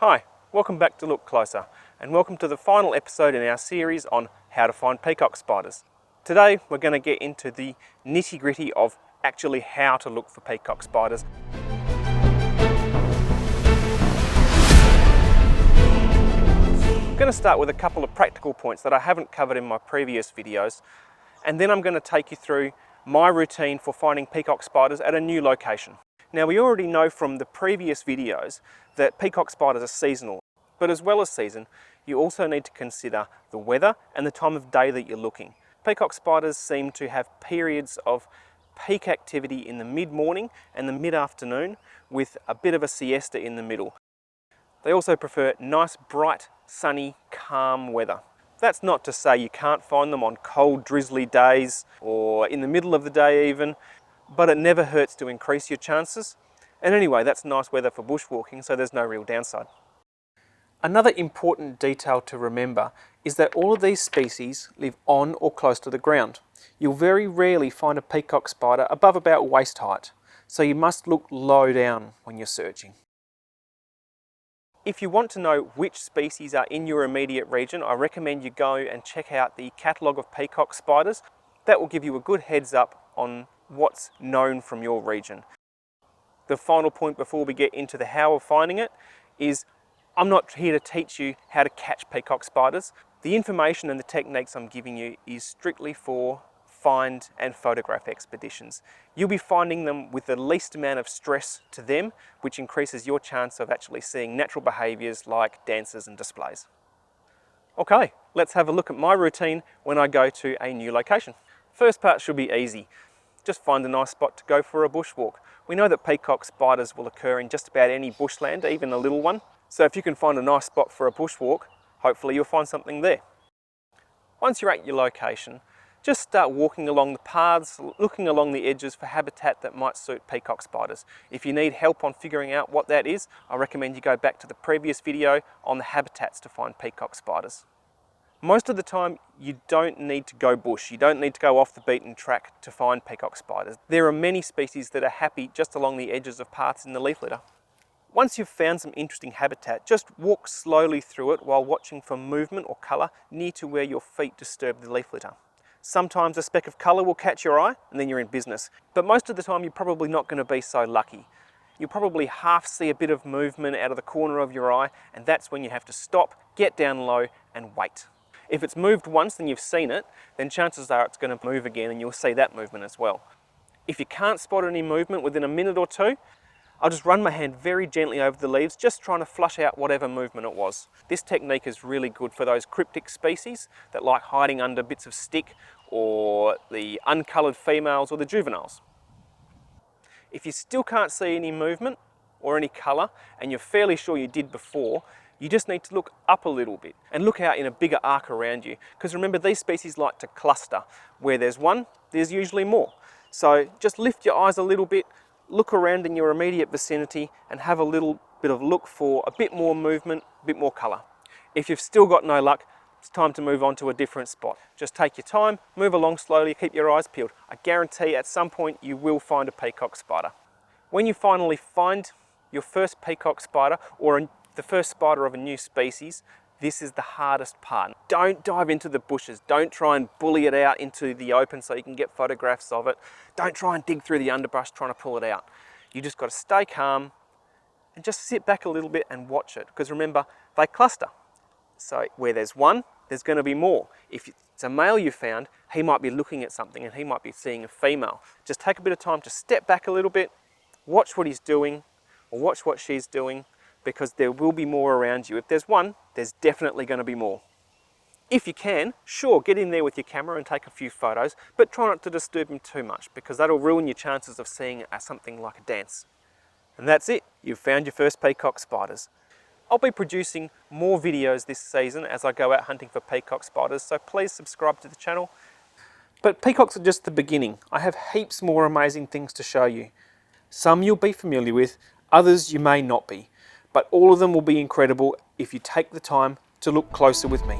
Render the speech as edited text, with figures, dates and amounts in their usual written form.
Hi, welcome back to Look Closer, and welcome to the final episode in our series on how to find peacock spiders. Today we're going to get into the nitty-gritty of actually how to look for peacock spiders. I'm going to start with a couple of practical points that I haven't covered in my previous videos, and then I'm going to take you through my routine for finding peacock spiders at a new location. Now, we already know from the previous videos that peacock spiders are seasonal, but as well as season, you also need to consider the weather and the time of day that you're looking. Peacock spiders seem to have periods of peak activity in the mid-morning and the mid-afternoon with a bit of a siesta in the middle. They also prefer nice, bright, sunny, calm weather. That's not to say you can't find them on cold, drizzly days or in the middle of the day even, but it never hurts to increase your chances. And anyway, that's nice weather for bushwalking, so there's no real downside. Another important detail to remember is that all of these species live on or close to the ground. You'll very rarely find a peacock spider above about waist height, so you must look low down when you're searching. If you want to know which species are in your immediate region, I recommend you go and check out the catalogue of peacock spiders. That will give you a good heads up on what's known from your region. The final point before we get into the how of finding it is I'm not here to teach you how to catch peacock spiders. The information and the techniques I'm giving you is strictly for find and photograph expeditions. You'll be finding them with the least amount of stress to them, which increases your chance of actually seeing natural behaviours like dances and displays. Okay, let's have a look at my routine when I go to a new location. First part should be easy. Just find a nice spot to go for a bushwalk. We know that peacock spiders will occur in just about any bushland, even a little one. So if you can find a nice spot for a bushwalk, hopefully you'll find something there. Once you're at your location, just start walking along the paths, looking along the edges for habitat that might suit peacock spiders. If you need help on figuring out what that is, I recommend you go back to the previous video on the habitats to find peacock spiders. Most of the time, you don't need to go bush. You don't need to go off the beaten track to find peacock spiders. There are many species that are happy just along the edges of paths in the leaf litter. Once you've found some interesting habitat, just walk slowly through it while watching for movement or colour near to where your feet disturb the leaf litter. Sometimes a speck of colour will catch your eye and then you're in business. But most of the time, you're probably not going to be so lucky. You'll probably half see a bit of movement out of the corner of your eye, and that's when you have to stop, get down low and wait. If it's moved once and you've seen it, then chances are it's going to move again and you'll see that movement as well. If you can't spot any movement within a minute or two, I'll just run my hand very gently over the leaves, just trying to flush out whatever movement it was. This technique is really good for those cryptic species that like hiding under bits of stick, or the uncoloured females or the juveniles. If you still can't see any movement or any colour, and you're fairly sure you did before, you just need to look up a little bit and look out in a bigger arc around you. Because remember, these species like to cluster. Where there's one, there's usually more. So just lift your eyes a little bit, look around in your immediate vicinity and have a little bit of look for a bit more movement, a bit more colour. If you've still got no luck, it's time to move on to a different spot. Just take your time, move along slowly, keep your eyes peeled. I guarantee at some point you will find a peacock spider. When you finally find your first peacock spider or the first spider of a new species, this is the hardest part. Don't dive into the bushes. Don't try and bully it out into the open so you can get photographs of it. Don't try and dig through the underbrush trying to pull it out. You just got to stay calm and just sit back a little bit and watch it. Because remember, they cluster. So where there's one, there's going to be more. If it's a male you found, he might be looking at something and he might be seeing a female. Just take a bit of time to step back a little bit, watch what he's doing or watch what she's doing, because there will be more around you. If there's one, there's definitely going to be more. If you can, sure, get in there with your camera and take a few photos, but try not to disturb them too much, because that'll ruin your chances of seeing something like a dance. And that's it, you've found your first peacock spiders. I'll be producing more videos this season as I go out hunting for peacock spiders, so please subscribe to the channel. But peacocks are just the beginning. I have heaps more amazing things to show you. Some you'll be familiar with, others you may not be. But all of them will be incredible if you take the time to look closer with me.